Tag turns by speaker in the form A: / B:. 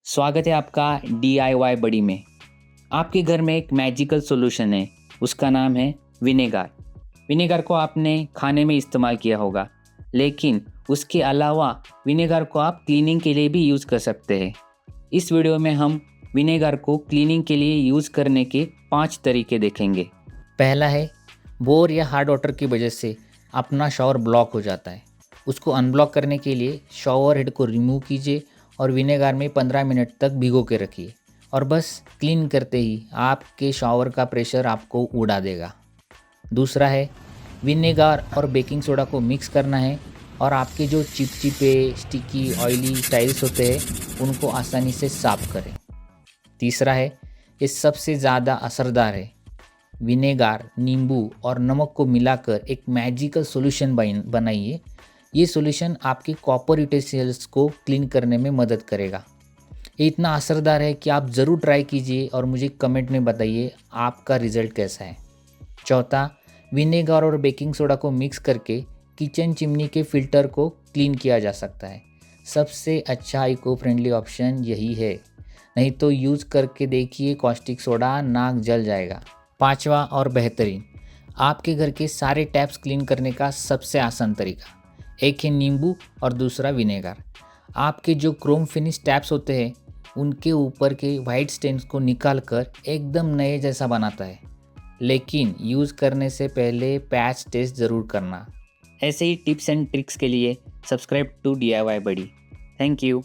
A: स्वागत है आपका DIY बड़ी में। आपके घर में एक मैजिकल सॉल्यूशन है, उसका नाम है विनेगर। विनेगर को आपने खाने में इस्तेमाल किया होगा, लेकिन उसके अलावा विनेगर को आप क्लीनिंग के लिए भी यूज़ कर सकते हैं। इस वीडियो में हम विनेगर को क्लीनिंग के लिए यूज़ करने के 5 तरीके देखेंगे।
B: पहला है, बोर या हार्ड वाटर की वजह से अपना शॉवर ब्लॉक हो जाता है। उसको अनब्लॉक करने के लिए शॉवर हेड को रिमूव कीजिए और विनेगर में 15 मिनट तक भिगो के रखिए और बस क्लीन करते ही आपके शॉवर का प्रेशर आपको उड़ा देगा। दूसरा है, विनेगर और बेकिंग सोडा को मिक्स करना है और आपके जो चिपचिपे, स्टिकी, ऑयली टाइल्स होते हैं उनको आसानी से साफ करें। तीसरा है, ये सबसे ज़्यादा असरदार है, विनेगर, नींबू और नमक को मिलाकर एक मैजिकल सॉल्यूशन बनाइए। ये सॉल्यूशन आपके कॉपर यूटेंसिल्स को क्लीन करने में मदद करेगा। ये इतना असरदार है कि आप ज़रूर ट्राई कीजिए और मुझे कमेंट में बताइए आपका रिज़ल्ट कैसा है। चौथा, विनेगर और बेकिंग सोडा को मिक्स करके किचन चिमनी के फिल्टर को क्लीन किया जा सकता है। सबसे अच्छा इको फ्रेंडली ऑप्शन यही है, नहीं तो यूज़ करके देखिए, कॉस्टिक सोडा नाक जल जाएगा। पांचवा और बेहतरीन, आपके घर के सारे टैप्स क्लीन करने का सबसे आसान तरीका, एक है नींबू और दूसरा विनेगर। आपके जो क्रोम फिनिश टैप्स होते हैं उनके ऊपर के वाइट स्टेन्स को निकाल कर एकदम नए जैसा बनाता है, लेकिन यूज़ करने से पहले पैच टेस्ट ज़रूर करना।
A: ऐसे ही टिप्स एंड ट्रिक्स के लिए सब्सक्राइब टू DIY बड़ी। Thank you.